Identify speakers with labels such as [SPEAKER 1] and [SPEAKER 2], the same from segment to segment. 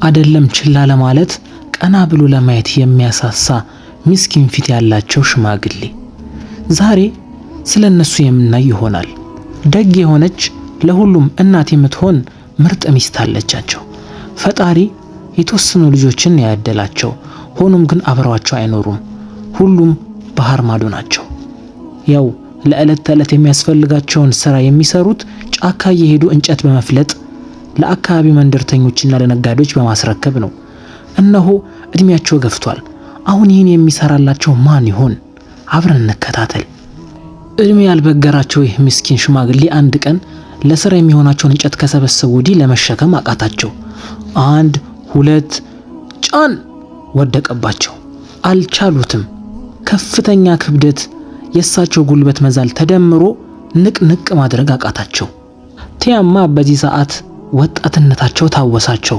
[SPEAKER 1] አይደለም ችላ ለማለት ቀና ብሎ ለማየት የሚያሳሳ ምስኪን ፊት ያላቸው ሽማግሌ። ዛሬ ስለነሱ የምናይ ይሆናል። ደግ የሆነች ለሁሉም እናት የምትሆን ምርጥ ሚስት አለቻቸው። ፈጣሪ የተወሰኑ ልጆችን ያደላቸው፣ ሆኖም ግን አብረዋቸው አይኖሩም። ሁሉም ባህር ማዶ ናቸው። ያው ለዕለት ተዕለት የሚያስፈልጋቸውን ስራ የሚሰሩት ጫካ እየሄዱ እንጨት በመፍለጥ ለአካባቢው መንደርተኞችና ለነጋዴዎች በማስረከብ ነው። እነሆ እድሜያቸው ገፍቷል። አሁን ይህን የሚሰራላቸው ማን ይሆን? አብረን እንከታተል። እድሜ ያልበገራቸው ይህ ምስኪን ሽማግሌ አንድ ቀን ለስራ የሚሆናቸውን እንጨት ከሰበሰቡ ወዲህ ለመሸከም አቃታቸው። 1 2 ጫን ወደቀባቸው። አልቻሉትም። ከፍተኛ ክብደት የእሳቸው ጉልበት መዛል ተደምሮ ንቅንቅ ማድረግ አቃታቸው። ቲያማ በዚህ ሰዓት ወጣትነታቸው ታወሳቸው።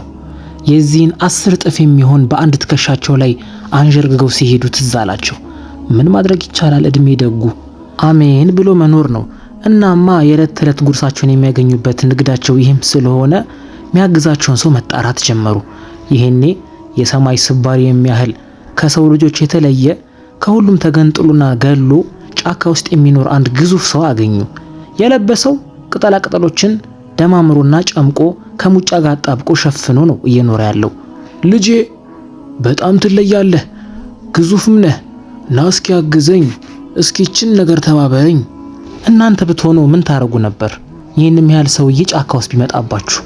[SPEAKER 1] የዚህን 10 እጥፍ የሚሆን በአንድ ትከሻቸው ላይ አንዠርግገው ሲሄዱ ትዝ አላቸው። ምን ማድረግ ይቻላል? እድሜ ደጉ አሜን ብሎ መኖር ነው። እናማ የዕለት ተዕለት ጉርሳቸውን የሚያገኙበት ንግዳቸው ይህም ስለሆነ የሚያግዛቸውን ሰው መጣራት ጀመሩ። ይሄኔ የሰማይ ስባሪ የሚያህል ከሰው ልጆች የተለየ ከሁሉም ተገንጥሎና ገሎ ጫካ ውስጥ የሚኖር አንድ ግዙፍ ሰው አገኙ። የለበሰው ቅጠላ ቅጠሎችን ደማምሮና ጨምቆ ከሙጫ ጋር አጣብቆ ሸፍኖ ነው እየኖረ ያለው። ልጄ በጣም ትለያለህ፣ ግዙፍም ነህ፣ ና እስኪ አግዘኝ፣ እስኪችን ነገር ተባበረኝ። እናንተ ብትሆኑ ምን ታረጉ ነበር? ይህንም ያህል ሰውዬ ጫካ ውስጥ ቢመጣባችሁ?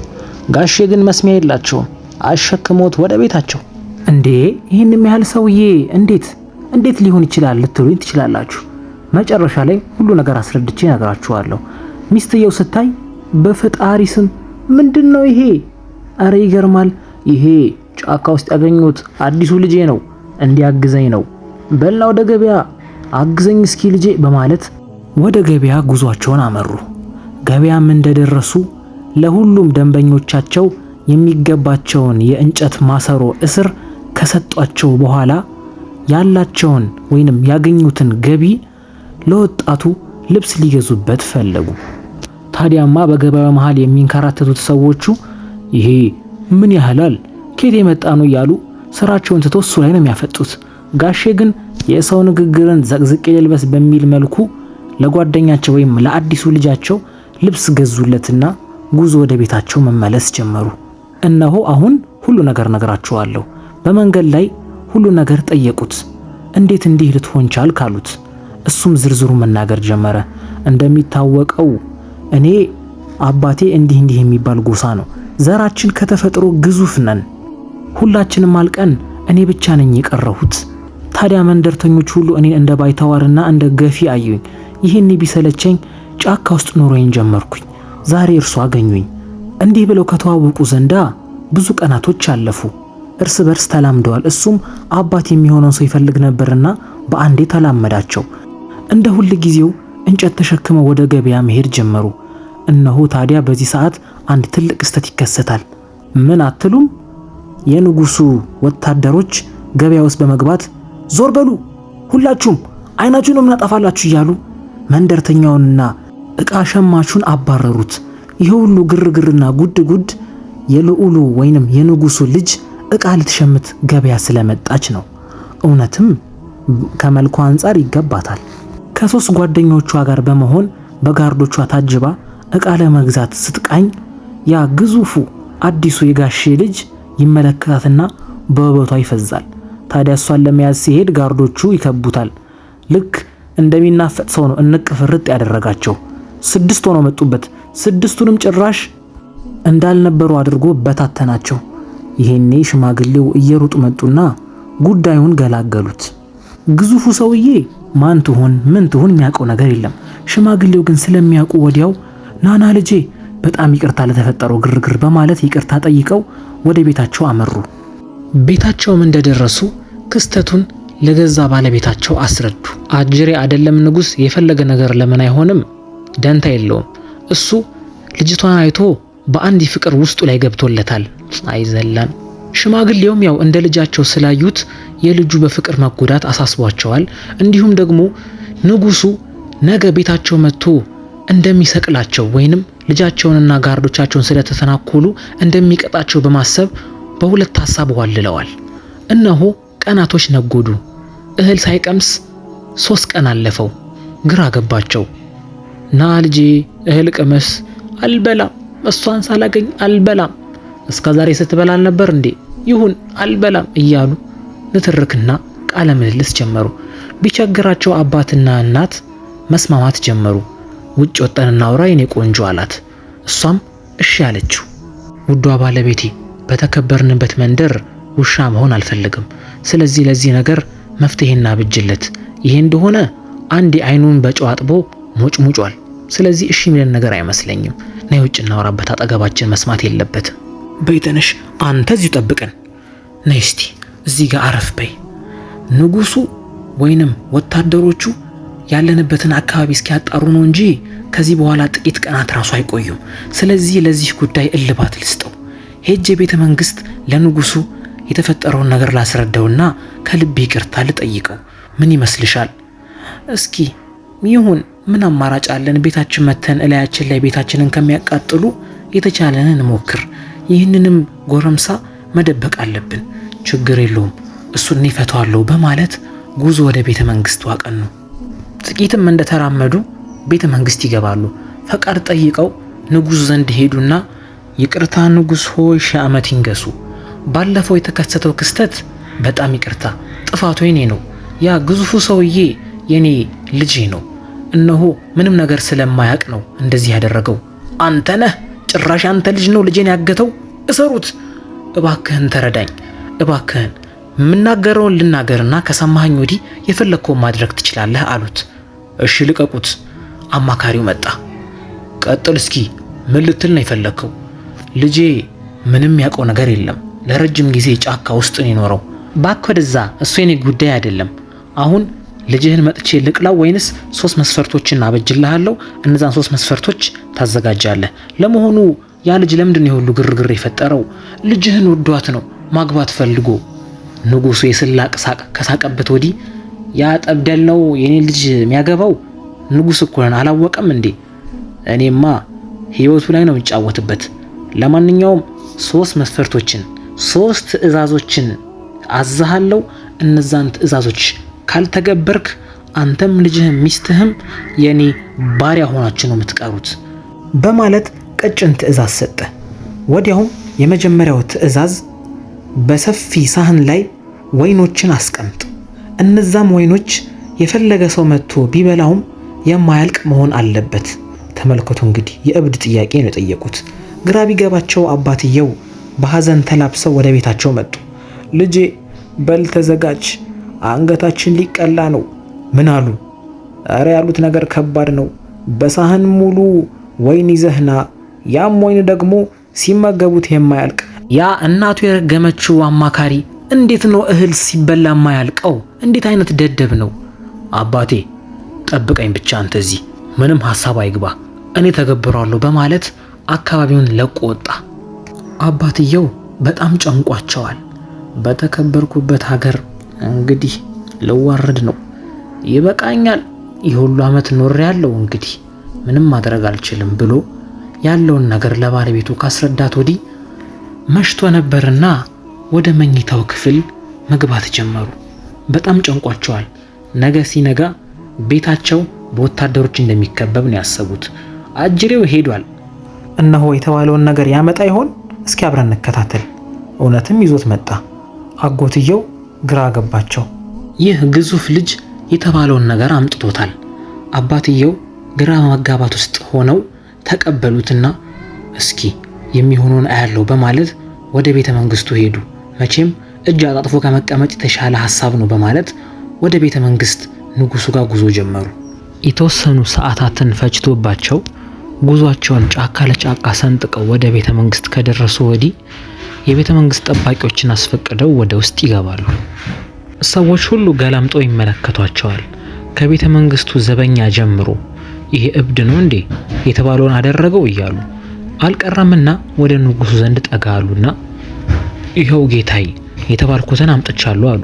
[SPEAKER 1] ጋሼ ግን መስሚያ የላቸውም። አሸክሞት ወደ ቤታቸው። እንዴ ይህንም ያህል ሰውዬ እንዴት ሊሆን ይችላል ልትሉኝ ትችላላችሁ። መጨረሻ ላይ ሁሉ ነገር አስረድቼ ነግራችኋለሁ። ሚስትየው ስታይ በፈጣሪ ስም ምንድነው ይሄ? አረ ይገርማል። ይሄ ጫካ ውስጥ ያገኙት አዲሱ ልጄ ነው፣ እንዲያግዘኝ ነው። በልና ወደ ገበያ አግዘኝ እስኪ ልጄ በማለት ወደ ገበያ ጉዟቸውን አመሩ። ገበያም እንደደረሱ ለሁሉም ደንበኞቻቸው የሚገባቸውን የእንጨት ማሰሮ እስር ከሰጧቸው በኋላ ያላቸውን ወይንም ያገኙትን ገቢ ለወጣቱ ልብስ ሊገዙበት ፈለጉ። ታዲያማ በገበያው መሃል የሚንከራተቱት ሰዎቹ ይሄ ምን ያህላል ከየት የመጣ ነው እያሉ ስራቸውን ትተው እሱ ላይ ነው የሚያፈጡት። ጋሼ ግን የሰው ንግግርን ዘቅዝቄ ልልበስ በሚል መልኩ ለጓደኛቸው ወይም ለአዲሱ ልጃቸው ልብስ ገዙለትና ጉዞ ወደ ቤታቸው መመለስ ጀመሩ። እነሆ አሁን ሁሉ ነገር ነግራቸዋለሁ። በመንገድ ላይ ሁሉ ነገር ጠየቁት። እንዴት እንዲህ ልትሆን ቻልክ አሉት። እሱም ዝርዝሩ መናገር ጀመረ። እንደሚታወቀው እኔ አባቴ እንዲህ የሚባል ጎሳ ነው። ዘራችን ከተፈጥሮ ግዙፍ ነን። ሁላችንም አልቀን እኔ ብቻ ነኝ የቀረሁት። ታዲያ መንደርተኞች ሁሉ እኔን እንደ ባይተዋርና እንደ ገፊ አዩኝ። ይህን ቢሰለቸኝ ጫካ ውስጥ ኑሮዬን ጀመርኩኝ። ዛሬ እርሱ አገኙኝ። እንዲህ ብለው ከተዋወቁ ዘንዳ ብዙ ቀናቶች አለፉ። እርስ በርስ ተላምደዋል። እሱም አባት የሚሆነውን ሰው ይፈልግ ነበርና በአንዴ ተላመዳቸው። እንደ ሁል ጊዜው እንጨት ተሸክመው ወደ ገበያ መሄድ ጀመሩ። እነሆ ታዲያ በዚህ ሰዓት አንድ ትልቅ ክስተት ይከሰታል። ምን አትሉም? የንጉሱ ወታደሮች ገበያ ውስጥ በመግባት ዞር በሉ ሁላችሁም አይናችሁን እናጠፋላችሁ እያሉ መንደርተኛውንና ዕቃ ሸማቹን አባረሩት። ይሄ ሁሉ ግርግርና ጉድ የልዑሉ ወይንም የንጉሱ ልጅ ዕቃ ልትሸምት ገበያ ስለመጣች ነው። እውነትም ከመልኳ አንፃር ይገባታል። ከ3 ጓደኞቿ ጋር በመሆን በጋርዶቿ ታጅባ ዕቃ ለመግዛት ስትቃኝ ያ ግዙፉ አዲሱ የጋሼ ልጅ ይመለከታትና በውበቷ ይፈዛል። ታዲያ እሷን ለመያዝ ሲሄድ ጋርዶቹ ይከቡታል። ልክ እንደሚናፈጥ ሰው ነው እንቅ ፍርጥ ያደረጋቸው። 6 ሆነው መጡበት። 6ቱንም ጭራሽ እንዳልነበሩ አድርጎ በታተናቸው። ይሄኔ ሽማግሌው እየሮጡ መጡና ጉዳዩን ገላገሉት። ግዙፉ ሰውዬ ማን ትሆን ምን ትሆን የሚያውቀው ነገር የለም። ሽማግሌው ግን ስለሚያውቁ ወዲያው ናና ልጄ በጣም ይቅርታ ለተፈጠረው ግርግር በማለት ይቅርታ ጠይቀው ወደ ቤታቸው አመሩ። ቤታቸውም እንደደረሱ ክስተቱን ለገዛ ባለቤታቸው አስረዱ። አጅሬ አይደለም ንጉስ የፈለገ ነገር ለምን አይሆንም? ደንታ የለውም። እሱ ልጅቷን አይቶ በአንድ ፍቅር ውስጡ ላይ ገብቶለታል። አይዘላን። ሽማግሌውም ያው እንደ ልጃቸው ስላዩት የልጁ በፍቅር መጎዳት አሳስቧቸዋል። እንዲሁም ደግሞ ንጉሱ ነገ ቤታቸው መጥቶ እንደሚሰቅላቸው ወይንም ልጃቸውንና ጋርዶቻቸውን ስለተተናኮሉ እንደሚቀጣቸው በማሰብ በሁለት ሐሳብ ዋልለዋል። እነሆ ቀናቶች ነጎዱ። እህል ሳይቀምስ 3 ቀን አለፈው። ግራ ገባቸው። ና ልጄ እህል ቅመስ። አልበላም፣ እሷን ሳላገኝ አልበላም። እስከ ዛሬ ስትበላ አልነበር እንዴ? ይሁን አልበላም እያሉ ንትርክና ቃለ ምልልስ ጀመሩ። ቢቸግራቸው አባትና እናት መስማማት ጀመሩ። ውጭ ወጣን እናውራ የኔ ቆንጆ አላት። እሷም እሺ አለችው። ውዷ ባለቤቴ በተከበርንበት መንደር ውሻ መሆን አልፈልግም። ስለዚህ ለዚህ ነገር መፍትሄና ብጅለት። ይሄ እንደሆነ አንዴ አይኑን በጨው አጥቦ ሞጭሙጯል። ስለዚህ እሺ የሚለን ነገር አይመስለኝም። ነይ ውጭ እናወራበት፣ አጠገባችን መስማት የለበትም። በይ ተነሽ፣ አንተ እዚሁ ጠብቀን። ነይ እስቲ እዚህ ጋር አረፍ በይ። ንጉሱ ወይንም ወታደሮቹ ያለንበትን አካባቢ እስኪያጣሩ ነው እንጂ ከዚህ በኋላ ጥቂት ቀናት ራሱ አይቆዩም። ስለዚህ ለዚህ ጉዳይ እልባት ልስጠው። ሄጄ ቤተ መንግስት ለንጉሱ የተፈጠረውን ነገር ላስረዳውና ከልብ ይቅርታ ልጠይቀው። ምን ይመስልሻል? እስኪ ይሁን፣ ምን አማራጭ አለን? ቤታችን መተን እላያችን ላይ ቤታችንን ከሚያቃጥሉ የተቻለንን ሞክር። ይህንንም ጎረምሳ መደበቅ አለብን። ችግር የለውም፣ እሱን ይፈታዋለሁ በማለት ጉዞ ወደ ቤተ መንግስቱ አቀኑ። ጥቂትም እንደተራመዱ ቤተ መንግስት ይገባሉ። ፈቃድ ጠይቀው ንጉሱ ዘንድ ሄዱና ይቅርታ ንጉስ ሆይ 1000 ዓመት ይንገሱ። ባለፈው የተከሰተው ክስተት በጣም ይቅርታ፣ ጥፋቱ የኔ ነው። ያ ግዙፉ ሰውዬ የኔ ልጅ ነው። እነሆ ምንም ነገር ስለማያውቅ ነው እንደዚህ ያደረገው። አንተ ነህ? ጭራሽ አንተ ልጅ ነው ልጄን ያገተው? እሰሩት! እባክህን ተረዳኝ፣ እባክህን የምናገረውን ልናገርና ከሰማኸኝ ወዲህ የፈለግከውን ማድረግ ትችላለህ አሉት። እሺ ልቀቁት። አማካሪው መጣ። ቀጥል እስኪ፣ ምን ልትል ነው የፈለግከው? ልጄ ምንም ያውቀው ነገር የለም። ለረጅም ጊዜ ጫካ ውስጥ ነው የኖረው። እባክህ ወደዛ፣ እሱ የኔ ጉዳይ አይደለም። አሁን ልጅህን መጥቼ ልቅላው ወይንስ 3 መስፈርቶችን አበጅልሃለሁ? እነዛን 3 መስፈርቶች ታዘጋጃለህ። ለመሆኑ ያ ልጅ ለምንድን ነው ሁሉ ግርግር የፈጠረው? ልጅህን ወዷት ነው ማግባት ፈልጎ። ንጉሱ የስላቅ ሳቅ ከሳቀበት ወዲህ ያ ጠብደል ነው የኔ ልጅ የሚያገባው? ንጉስ እኮ ነን፣ አላወቀም እንዴ? እኔማ ህይወቱ ላይ ነው የሚጫወትበት። ለማንኛውም 3 መስፈርቶችን 3 ትዕዛዞችን አዛሃለሁ። እነዛን ትዕዛዞች ካልተገበርክ አንተም ልጅህም ሚስትህም የኔ ባሪያ ሆናችሁ ነው የምትቀሩት በማለት ቀጭን ትዕዛዝ ሰጠ። ወዲያውም የመጀመሪያው ትዕዛዝ በሰፊ ሳህን ላይ ወይኖችን አስቀምጥ። እነዛም ወይኖች የፈለገ ሰው መጥቶ ቢበላውም የማያልቅ መሆን አለበት። ተመልከቱ እንግዲህ የእብድ ጥያቄ ነው የጠየቁት። ግራ ቢገባቸው አባትየው በሐዘን ተላብሰው ወደ ቤታቸው መጡ። ልጄ በል ተዘጋጅ፣ አንገታችን ሊቀላ ነው። ምን አሉ? አረ ያሉት ነገር ከባድ ነው። በሳህን ሙሉ ወይን ይዘህና፣ ያም ወይን ደግሞ ሲመገቡት የማያልቅ። ያ እናቱ የረገመችው አማካሪ እንዴት ነው እህል ሲበላ የማያልቀው? እንዴት አይነት ደደብ ነው? አባቴ ጠብቀኝ ብቻ አንተ እዚህ፣ ምንም ሐሳብ አይግባ፣ እኔ ተገብራለሁ በማለት አካባቢውን ለቆ ወጣ። አባትየው በጣም ጨንቋቸዋል። በተከበርኩበት ሀገር እንግዲህ ልዋረድ ነው፣ ይበቃኛል፣ የሁሉ ዓመት ኖሬያለሁ፣ እንግዲህ ምንም ማድረግ አልችልም ብሎ ያለውን ነገር ለባለቤቱ ካስረዳት ወዲህ መሽቶ ነበርና ወደ መኝታው ክፍል መግባት ጀመሩ። በጣም ጨንቋቸዋል። ነገ ሲነጋ ቤታቸው በወታደሮች እንደሚከበብ ነው ያሰቡት። አጅሬው ሄዷል። እነሆ የተባለውን ነገር ያመጣ ይሆን? እስኪ አብረን እንከታተል። እውነትም ይዞት መጣ። አጎትየው ግራ ገባቸው። ይህ ግዙፍ ልጅ የተባለውን ነገር አምጥቶታል። አባትየው ግራ መጋባት ውስጥ ሆነው ተቀበሉትና እስኪ የሚሆነውን አያለው በማለት ወደ ቤተ መንግስቱ ሄዱ። መቼም እጅ አጣጥፎ ከመቀመጥ የተሻለ ሐሳብ ነው በማለት ወደ ቤተ መንግስት ንጉሱ ጋር ጉዞ ጀመሩ። የተወሰኑ ሰዓታትን ፈጅቶባቸው ጉዟቸውን ጫካ ለጫካ ሰንጥቀው ወደ ቤተ መንግስት ከደረሱ ወዲህ የቤተ መንግስት ጠባቂዎችን አስፈቅደው ወደ ውስጥ ይገባሉ። ሰዎች ሁሉ ገላምጠው ይመለከቷቸዋል። ከቤተ መንግስቱ ዘበኛ ጀምሮ ይሄ እብድ ነው እንዴ የተባለውን አደረገው እያሉ አልቀረምና ወደ ንጉሱ ዘንድ ጠጋሉና ይኸው ጌታዬ የተባልኩትን አምጥቻለሁ አሉ።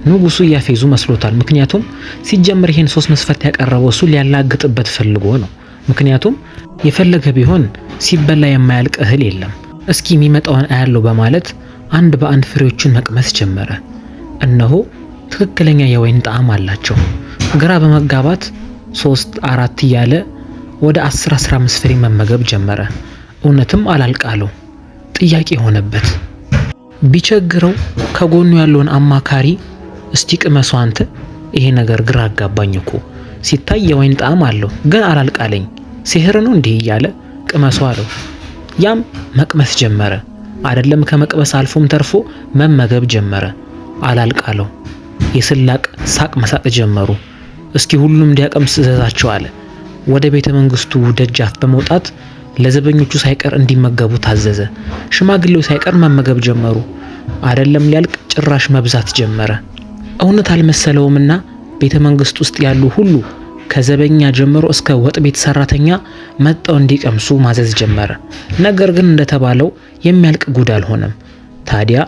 [SPEAKER 1] ንጉሱ እያፌዙ መስሎታል። ምክንያቱም ሲጀምር ይሄን 3 መስፈርት ያቀረበው እሱ ሊያላግጥበት ፈልጎ ነው። ምክንያቱም የፈለገ ቢሆን ሲበላ የማያልቅ እህል የለም። እስኪ የሚመጣውን አያለው በማለት አንድ በአንድ ፍሬዎችን መቅመስ ጀመረ። እነሆ ትክክለኛ የወይን ጣዕም አላቸው። ግራ በመጋባት 3 4 እያለ ወደ 10 15 ፍሬ መመገብ ጀመረ። እውነትም አላልቃለው። ጥያቄ ሆነበት። ቢቸግረው ከጎኑ ያለውን አማካሪ እስቲ ቅመሱ አንተ፣ ይሄ ነገር ግራ አጋባኝ እኮ ሲታይ የወይን ጣዕም አለው ግን አላልቃለኝ፣ ሲህር ነው እንዲህ እያለ ቅመሱ አለው። ያም መቅመስ ጀመረ። አይደለም ከመቅመስ አልፎም ተርፎ መመገብ ጀመረ። አላልቃለው። የስላቅ ሳቅ መሳቅ ጀመሩ። እስኪ ሁሉም እንዲያቀምስ እዘዛቸው አለ። ወደ ቤተ መንግስቱ ደጃፍ በመውጣት ለዘበኞቹ ሳይቀር እንዲመገቡ ታዘዘ። ሽማግሌው ሳይቀር መመገብ ጀመሩ። አይደለም ሊያልቅ ጭራሽ መብዛት ጀመረ። እውነት አልመሰለውምና ቤተ መንግስት ውስጥ ያሉ ሁሉ ከዘበኛ ጀምሮ እስከ ወጥ ቤት ሰራተኛ መጣው እንዲቀምሱ ማዘዝ ጀመረ። ነገር ግን እንደተባለው የሚያልቅ ጉድ አልሆነም። ታዲያ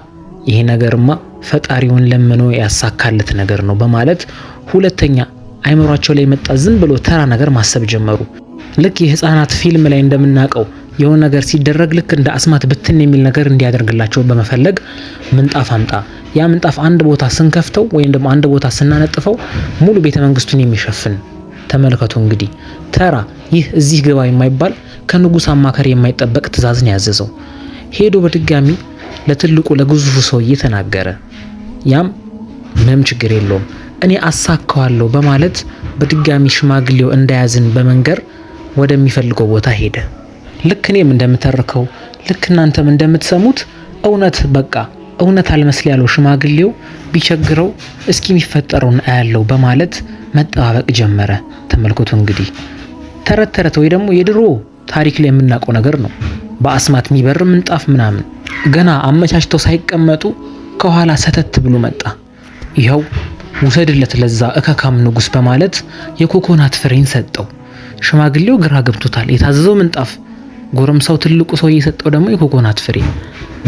[SPEAKER 1] ይሄ ነገርማ ፈጣሪውን ለምኖ ያሳካለት ነገር ነው በማለት ሁለተኛ አይምሯቸው ላይ መጣ ዝም ብሎ ተራ ነገር ማሰብ ጀመሩ። ልክ የህፃናት ፊልም ላይ እንደምናቀው የሆነ ነገር ሲደረግ ልክ እንደ አስማት ብትን የሚል ነገር እንዲያደርግላቸው በመፈለግ ምንጣፍ አምጣ። ያ ምንጣፍ አንድ ቦታ ስንከፍተው ወይም ደግሞ አንድ ቦታ ስናነጥፈው ሙሉ ቤተ መንግስቱን የሚሸፍን ተመልከቱ። እንግዲህ ተራ ይህ እዚህ ግባ የማይባል ከንጉስ አማካሪ የማይጠበቅ ትዕዛዝን ያዘዘው። ሄዶ በድጋሚ ለትልቁ ለግዙፉ ሰውዬ ተናገረ። ያም ምንም ችግር የለውም እኔ አሳካዋለሁ በማለት በድጋሚ ሽማግሌው እንዳያዝን በመንገር ወደሚፈልገው ቦታ ሄደ። ልክ እኔም እንደምተርከው ልክ እናንተም እንደምትሰሙት እውነት በቃ እውነት አልመስል ያለው ሽማግሌው ቢቸግረው እስኪ የሚፈጠረውን አያለው በማለት መጠባበቅ ጀመረ። ተመልከቱ እንግዲህ ተረት ተረት ወይ ደግሞ የድሮ ታሪክ ላይ የምናውቀው ነገር ነው። በአስማት የሚበር ምንጣፍ ምናምን ገና አመቻችተው ሳይቀመጡ ከኋላ ሰተት ብሎ መጣ። ይኸው ውሰድለት ለዛ እከካም ንጉስ በማለት የኮኮናት ፍሬን ሰጠው። ሽማግሌው ግራ ገብቶታል። የታዘዘው ምንጣፍ፣ ጎረምሳው ትልቁ ሰው የሰጠው ደግሞ የኮኮናት ፍሬ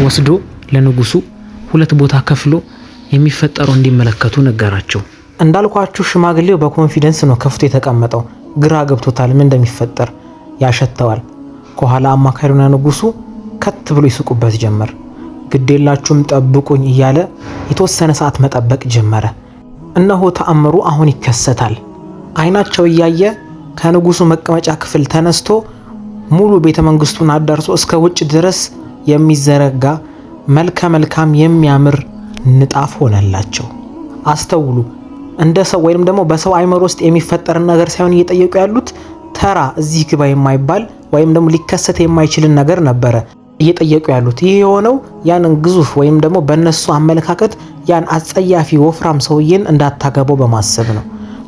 [SPEAKER 1] ወስዶ ለንጉሱ ሁለት ቦታ ከፍሎ የሚፈጠረው እንዲመለከቱ ነገራቸው። እንዳልኳችሁ ሽማግሌው በኮንፊደንስ ነው ከፍቶ የተቀመጠው። ግራ ገብቶታል ምን እንደሚፈጠር ያሸተዋል። ከኋላ አማካሪውና ንጉሱ ከት ብሎ ይስቁበት ጀመር። ግዴላችሁም ጠብቁኝ እያለ የተወሰነ ሰዓት መጠበቅ ጀመረ። እነሆ ተአምሩ አሁን ይከሰታል። አይናቸው እያየ ከንጉሱ መቀመጫ ክፍል ተነስቶ ሙሉ ቤተ መንግስቱን አዳርሶ እስከ ውጭ ድረስ የሚዘረጋ መልከ መልካም የሚያምር ንጣፍ ሆነላቸው። አስተውሉ። እንደ ሰው ወይም ደግሞ በሰው አይምሮ ውስጥ የሚፈጠር ነገር ሳይሆን እየጠየቁ ያሉት ተራ እዚህ ግባ የማይባል ወይም ደግሞ ሊከሰት የማይችልን ነገር ነበረ እየጠየቁ ያሉት። ይሄ የሆነው ያንን ግዙፍ ወይም ደግሞ በእነሱ አመለካከት ያን አጸያፊ ወፍራም ሰውዬን እንዳታገበው በማሰብ ነው።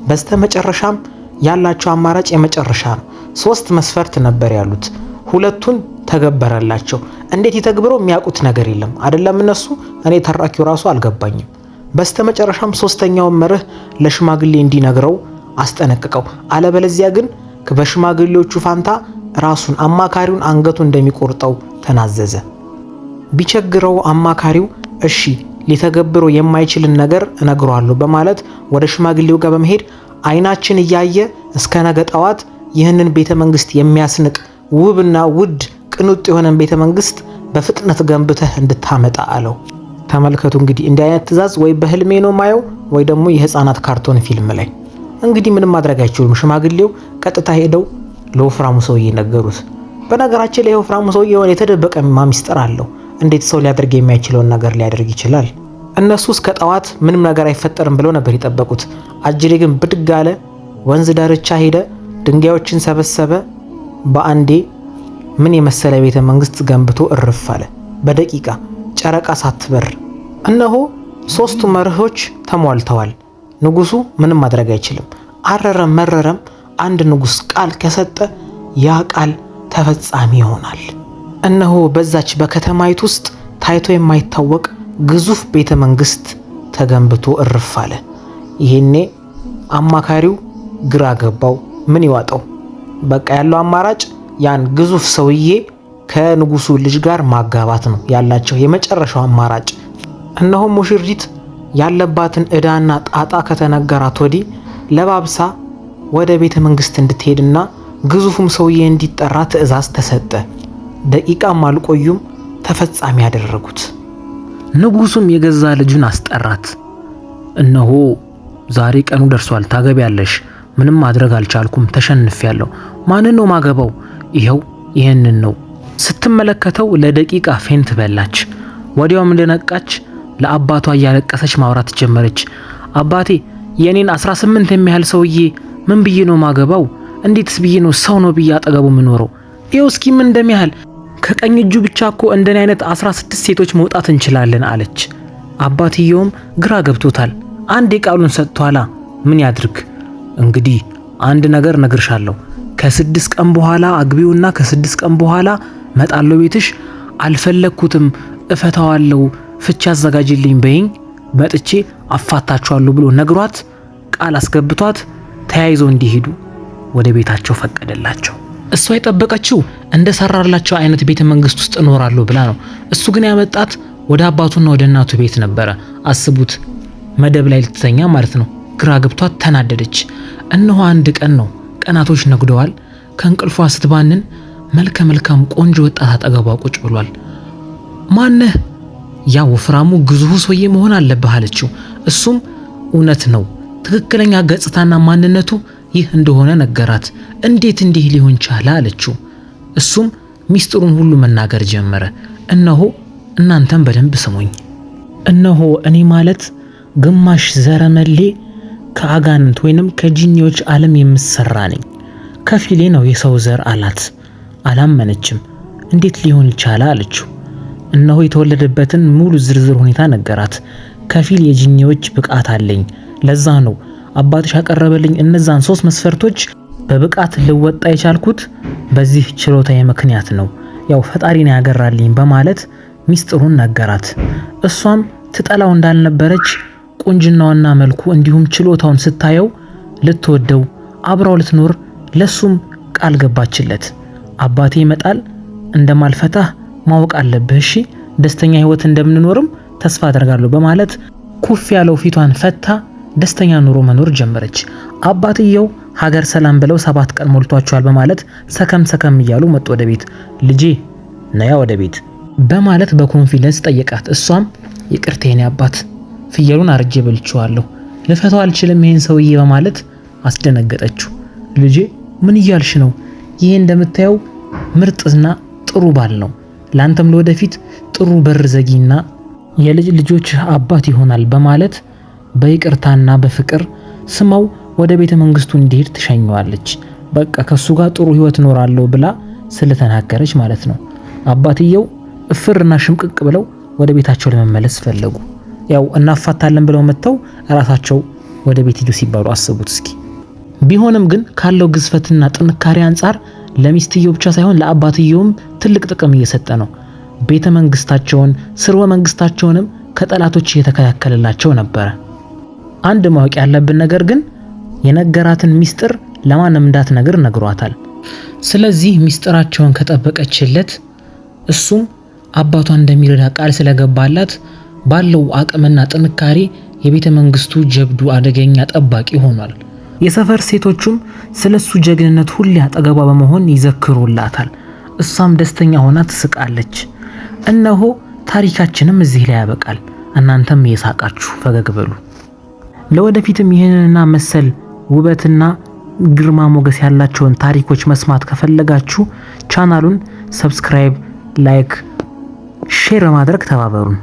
[SPEAKER 1] በስተመጨረሻም ያላቸው አማራጭ የመጨረሻ ነው። 3 መስፈርት ነበር ያሉት። ሁለቱን ተገበረላቸው። እንዴት ይተግብረው የሚያውቁት ነገር የለም አይደለም እነሱ። እኔ ተራኪው ራሱ አልገባኝም። በስተመጨረሻም 3ኛው መርህ ለሽማግሌ እንዲነግረው አስጠነቅቀው፣ አለበለዚያ ግን በሽማግሌዎቹ ፋንታ ራሱን አማካሪውን አንገቱን እንደሚቆርጠው ተናዘዘ። ቢቸግረው አማካሪው እሺ ሊተገብረው የማይችልን ነገር እነግረዋለሁ በማለት ወደ ሽማግሌው ጋር በመሄድ አይናችን እያየ እስከ ነገ ጠዋት ይህንን ቤተ መንግስት የሚያስንቅ ውብና ውድ ቅንጡ የሆነን ቤተ መንግስት በፍጥነት ገንብተህ እንድታመጣ አለው። ተመልከቱ እንግዲህ እንዲህ አይነት ትዕዛዝ ወይ በህልሜ ነው ማየው ወይ ደግሞ የህፃናት ካርቶን ፊልም ላይ። እንግዲህ ምንም ማድረግ አይችሉም። ሽማግሌው ቀጥታ ሄደው ለወፍራሙ ሰውዬ ነገሩት። በነገራችን ላይ ወፍራሙ ሰውዬ የሆነ የተደበቀ ሚስጥር አለው። እንዴት ሰው ሊያደርግ የማይችለውን ነገር ሊያደርግ ይችላል? እነሱ እስከ ጠዋት ምንም ነገር አይፈጠርም ብለው ነበር የጠበቁት። አጅሬ ግን ብድግ አለ። ወንዝ ዳርቻ ሄደ፣ ድንጋዮችን ሰበሰበ። በአንዴ ምን የመሰለ ቤተ መንግስት ገንብቶ እርፍ አለ። በደቂቃ ጨረቃ ሳትበር። እነሆ 3ቱ መርሆች ተሟልተዋል። ንጉሱ ምንም ማድረግ አይችልም። አረረም መረረም አንድ ንጉስ ቃል ከሰጠ ያ ቃል ተፈጻሚ ይሆናል። እነሆ በዛች በከተማይቱ ውስጥ ታይቶ የማይታወቅ ግዙፍ ቤተ መንግስት ተገንብቶ እርፍ አለ። ይሄኔ አማካሪው ግራ ገባው። ምን ይዋጠው? በቃ ያለው አማራጭ ያን ግዙፍ ሰውዬ ከንጉሱ ልጅ ጋር ማጋባት ነው ያላቸው የመጨረሻው አማራጭ። እነሆ ሙሽሪት ያለባትን ዕዳና ጣጣ ከተነገራት ወዲህ ለባብሳ ወደ ቤተ መንግስት እንድትሄድና ግዙፉም ሰውዬ እንዲጠራ ትዕዛዝ ተሰጠ። ደቂቃም አልቆዩም ተፈጻሚ ያደረጉት። ንጉሱም የገዛ ልጁን አስጠራት። እነሆ ዛሬ ቀኑ ደርሷል፣ ታገቢያለሽ። ምንም ማድረግ አልቻልኩም፣ ተሸንፌያለሁ። ማንን ነው ማገባው? ይኸው ይሄንን ነው። ስትመለከተው ለደቂቃ ፌንት በላች። ወዲያውም እንደነቃች ለአባቷ እያለቀሰች ማውራት ጀመረች። አባቴ የኔን 18 የሚያህል ሰውዬ ምን ብዬ ነው ማገባው? እንዴትስ ብዬ ነው ሰው ነው ብዬ አጠገቡ ምኖረው? ይኸው እስኪ ምን እንደሚያህል ከቀኝ እጁ ብቻ እኮ እንደኔ አይነት 16 ሴቶች መውጣት እንችላለን አለች። አባትየውም ግራ ገብቶታል። አንድ ቃሉን ሰጥቷላ። ምን ያድርግ እንግዲህ? አንድ ነገር ነግርሻለሁ። ከ6 ቀን በኋላ አግቢውና ከ6 ቀን በኋላ መጣለው ቤትሽ። አልፈለኩትም፣ እፈታዋለሁ፣ ፍቺ አዘጋጅልኝ በይኝ፣ መጥቼ አፋታቸዋለሁ ብሎ ነግሯት ቃል አስገብቷት ተያይዘው እንዲሄዱ ወደ ቤታቸው ፈቀደላቸው። እሷ የጠበቀችው እንደ ሰራላቸው አይነት ቤተ መንግስት ውስጥ እኖራለሁ ብላ ነው። እሱ ግን ያመጣት ወደ አባቱና ወደ እናቱ ቤት ነበረ። አስቡት፣ መደብ ላይ ልትተኛ ማለት ነው። ግራ ገብቷት ተናደደች። እነሆ አንድ ቀን ነው። ቀናቶች ነግደዋል። ከእንቅልፏ ስትባንን መልከ መልካም ቆንጆ ወጣት አጠገቧ ቁጭ ብሏል። ማነህ? ያ ወፍራሙ ግዙፉ ሰውዬ መሆን አለብህ አለችው። እሱም እውነት ነው፣ ትክክለኛ ገጽታና ማንነቱ ይህ እንደሆነ ነገራት። እንዴት እንዲህ ሊሆን ቻለ አለችው። እሱም ሚስጥሩን ሁሉ መናገር ጀመረ። እነሆ እናንተም በደንብ ስሙኝ። እነሆ እኔ ማለት ግማሽ ዘረመሌ ከአጋንንት ወይንም ከጂኒዎች ዓለም የምሰራ ነኝ። ከፊሌ ነው የሰው ዘር አላት። አላመነችም። እንዴት ሊሆን ይቻላል አለችው። እነሆ የተወለደበትን ሙሉ ዝርዝር ሁኔታ ነገራት። ከፊል የጂኒዎች ብቃት አለኝ። ለዛ ነው አባትሽ ያቀረበልኝ እነዛን 3 መስፈርቶች በብቃት ልወጣ የቻልኩት በዚህ ችሎታዬ ምክንያት ነው። ያው ፈጣሪ ነው ያገራልኝ በማለት ሚስጥሩን ነገራት። እሷም ትጠላው እንዳልነበረች ቁንጅናውና መልኩ እንዲሁም ችሎታውን ስታየው ልትወደው አብራው ልትኖር ለሱም ቃል ገባችለት። አባቴ ይመጣል፣ እንደማልፈታህ ማወቅ አለብህ፣ እሺ ደስተኛ ህይወት እንደምንኖርም ተስፋ አደርጋለሁ በማለት ኩፍ ያለው ፊቷን ፈታ ደስተኛ ኑሮ መኖር ጀመረች። አባትየው ሀገር ሰላም ብለው 7 ቀን ሞልቷቸዋል በማለት ሰከም እያሉ መጡ ወደ ቤት። ልጄ ነያ ወደ ቤት በማለት በኮንፊደንስ ጠየቃት። እሷም ይቅርታ የኔ አባት፣ ፍየሉን አርጄ በልቼዋለሁ፣ ልፈታው አልችልም ይሄን ሰውዬ በማለት አስደነገጠችው። ልጄ ምን እያልሽ ነው? ይሄ እንደምታየው ምርጥና ጥሩ ባል ነው። ላንተም ለወደፊት ጥሩ በር ዘጊና የልጅ ልጆች አባት ይሆናል በማለት በይቅርታና በፍቅር ስማው ወደ ቤተ መንግስቱ እንዲሄድ ትሸኘዋለች። በቃ ከሱ ጋር ጥሩ ህይወት ኖራለሁ ብላ ስለተናገረች ማለት ነው። አባትየው እፍርና ሽምቅቅ ብለው ወደ ቤታቸው ለመመለስ ፈለጉ። ያው እናፋታለን ብለው መተው ራሳቸው ወደ ቤት ሂዱ ሲባሉ አስቡት እስኪ። ቢሆንም ግን ካለው ግዝፈትና ጥንካሬ አንፃር ለሚስትየው ብቻ ሳይሆን ለአባትየውም ትልቅ ጥቅም እየሰጠ ነው። ቤተ መንግስታቸውን ስርወ መንግስታቸውንም ከጠላቶች እየተከላከለላቸው ነበር። አንድ ማወቅ ያለብን ነገር ግን የነገራትን ሚስጥር ለማንም እንዳትነግር ነግሯታል። ስለዚህ ሚስጥራቸውን ከጠበቀችለት እሱም አባቷን እንደሚረዳ ቃል ስለገባላት ባለው አቅምና ጥንካሬ የቤተ መንግስቱ ጀብዱ አደገኛ ጠባቂ ሆኗል። የሰፈር ሴቶቹም ስለሱ ጀግንነት ሁሌ አጠገቧ በመሆን ይዘክሩላታል። እሷም ደስተኛ ሆና ትስቃለች። እነሆ ታሪካችንም እዚህ ላይ ያበቃል። እናንተም እየሳቃችሁ ፈገግ በሉ። ለወደፊትም ይህንንና መሰል ውበትና ግርማ ሞገስ ያላቸውን ታሪኮች መስማት ከፈለጋችሁ ቻናሉን ሰብስክራይብ፣ ላይክ፣ ሼር በማድረግ ተባበሩን።